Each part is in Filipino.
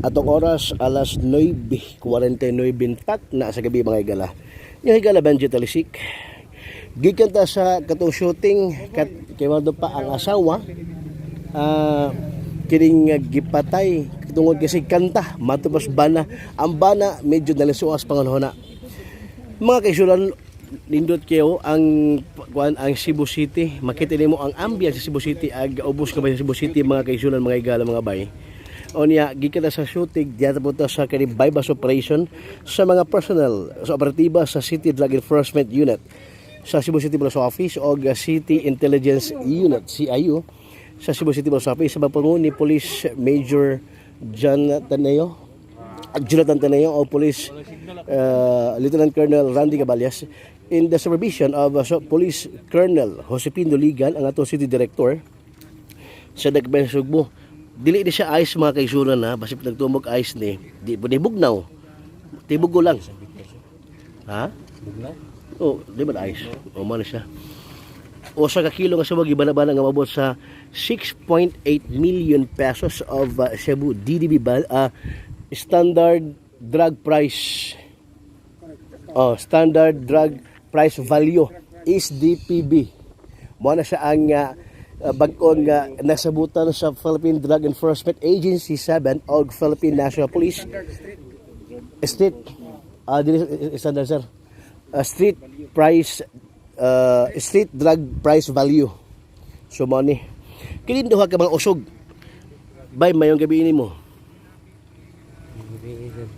Atong oras alas 9:49 na sa gabi mga higala. Yung higala Benji Talisik. Gikan ta sa katong shooting kay wado pa ang asawa kining gipatay tungod kasi kanta matubas bana. Ang bana medyo nalisuas panganhona. Mga kaisulan nindot kayo ang Cebu City. Makita nimo ang ambience sa Cebu City ag ubos ka ba sa Cebu City mga kaisulan mga higala mga bay. O niya, gikita sa shooting, diyan po sa kani bypass operation sa mga personnel sa operatiba sa City Drug Enforcement Unit sa Cebu City Police Office o City Intelligence Unit, CIU, sa Cebu City Police Office sa papangun ni Police Major Jonathan Taneo o Police Lieutenant Colonel Randy Caballas in the supervision of Police Colonel Josepino Ligan, ang ato City Director sa Dagben Sugbo. Dili di siya ice mga kaisuran na basi nagtumog ice ni di bugnaw tibog ko lang ha bugnaw oh di ba ice o man siya o sa kilo nga sa wag ibana-bana nga mabot sa 6.8 million pesos of Cebu DDB standard drug price standard drug price value is DPB mo na siya ang bag-on nga nasabutan sa Philippine Drug Enforcement Agency 7 o Philippine National Police Street standard sir street price street drug price value so money kini duha ka mga usog bay mayong gabi ini mo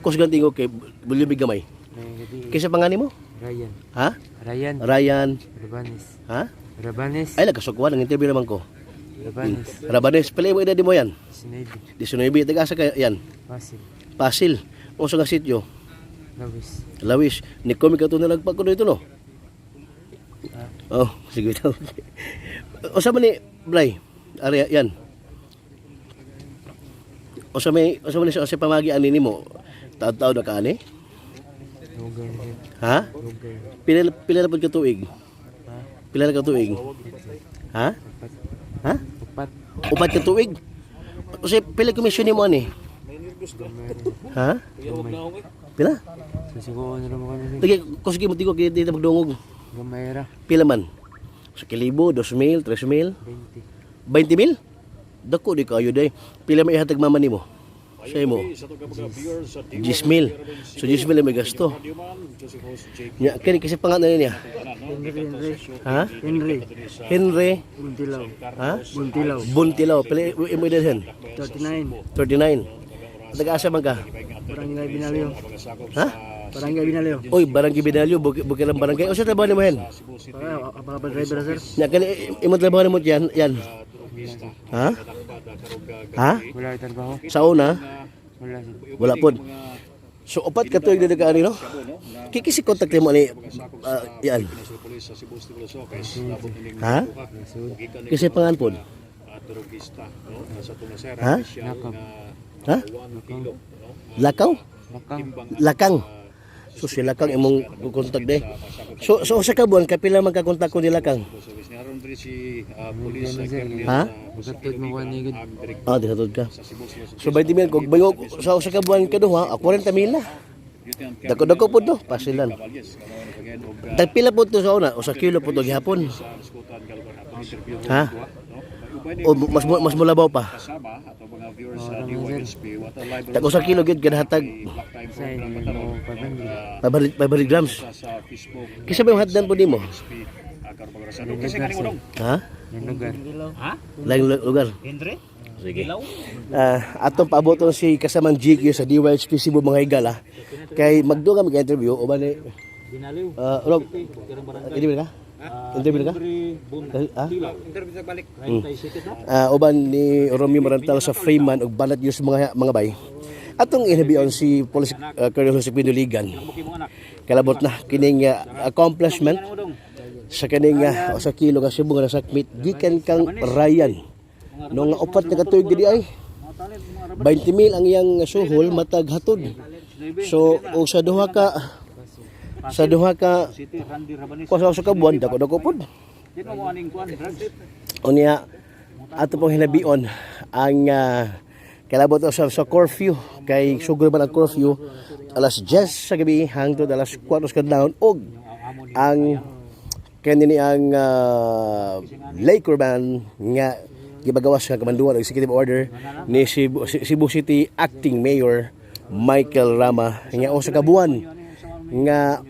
kus gantingo kay bulibig gamay kisa pangani mo Ryan ha Ryan Rabanes ha Rabanes. Ay, nagkasukwan. Nag-interview naman ko. Rabanes. Rabanes. Pala mo edad mo yan? 19. 19. Taga-asa ka yan? Pasil. O sa sityo? Lawis. Ni komi ka ito nalagpag ko ito, no? Oh, sige ito. O sa man ni, Blay? Ari, yan. O sa man ni sa pamagi ani mo? Taon-taon na ka ani? Ha? Pila na po ka tuig? Pila na ka tuig? Ha? Ha? Upat ka tuig? Kasi pila komisyon ni mo ani? Ha? Pila? Lagi, kusigi mo tigo kaya dito magdungog. Pila man? Sa kilibo, 2,000, 3,000? 20,000? Dako di kayo day. Pila may ihatag mama ni mo? Say mo 10,000. So 10,000 may gasto. Nya kani kasi pangalan niya. Ha? Henry Buntilaw. Ha? Buntilaw. Pili mo edad 39. Taga-asa man ka? Barangay Binalyo. Ha? Barangay Binalyo. Oy, Barangay Binalyo, bukilang barangay. O sa trabaho ni mo hen? Apa driver sir? Nya kani imo trabaho mo diyan, yan. Ha? Ha? Wala trabaho. Sa una? Wala pod. So upat ka tuig na ka ani no? Kikisi kontak mo ni yan. Ha? Kasi pangan pod. Ha? Ha? Lakaw? Lakang. So si Lakang imong kontak day. So sa kabuan kapila man ka kontak ko ni Lakang? Ha? Magatod mo kanigid. Dihatod ka. So 20,000 kog bayog sa usa ka buwan kaduha, 40,000 na. Dako-dako po to, pasilan. Tagpila po to sa una, usa kilo po to gihapon. Ha? O mas mulabaw pa. Tag usa kilo gid kada hatag 500 grams. Kisa ba yung hatdan po nimo? Ha? Lain lugar. Sige. Atong paaboton si kasamang GQ sa DYHP Cebu mga higala. Kay magduga mag-interview o ba ni Rob? Interview ka? Interview ka? Interview sa balik. Uban ni Romeo Marantal sa Freeman ug banat yus mga bay. Atong interview si Police Colonel Josepino Ligan. Kalabot na kining accomplishment sa kaning sa kilo nga Cebu nga sakmit gikan kang Ryan nung upat na katuig gidi ay 20,000 ang iyang suhol matag hatod. So og sa duha ka kusa ka buwan dako pod. Unya ato pong hinabion ang Kalabot sa curfew kay sugod man ang curfew alas 10 sa gabi hangtod alas 4 sa kadlawon og ang kanini ang Laker ban nga gibagawas nga kamanduan og executive order ni Cebu City acting mayor Michael Rama nga usa ka buwan nga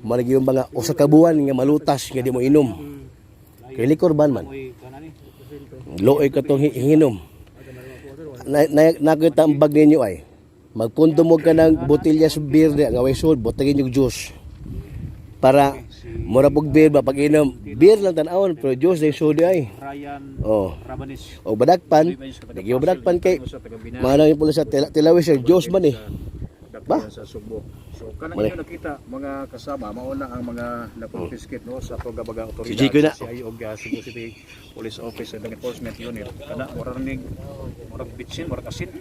malagi yung mga usa ka buwan nga malutas nga di mo inom kay liquor ban man looy ka tong hinginom nakita ang bag ninyo ay magpundo mo ka ng botelya sa beer nga way sold botagin yung juice para mura pog beer ba pag inom beer lang tan-awon pero juice day soda ay oh o badakpan lagi badakpan kay mana yung pula sa tilawis yung juice man eh ba sa Subo. So kanang inyo nakita mga kasama mauna ang mga na-confiscate no sa tugabaga otoridad Si Jico na. sa CIO og Cebu City Police Office and Enforcement Unit kana murag bitsin murag asin.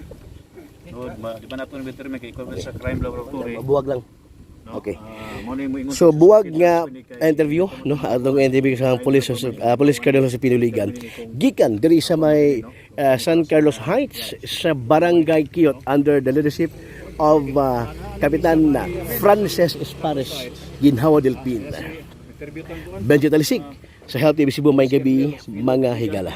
No, di ba nato ni determine kay equivalent sa crime laboratory. mabuwag lang No? okay Mo ni mo ingon so buwag nga interview no atong interview sa police colonel sa Pinuligan gikan diri sa may San Carlos Heights sa Barangay Kiyot under the leadership of Kapitan Frances Espares Ginhawa del Pin. Benjo Talisig sa Health TV Cebu may gabi mga higala.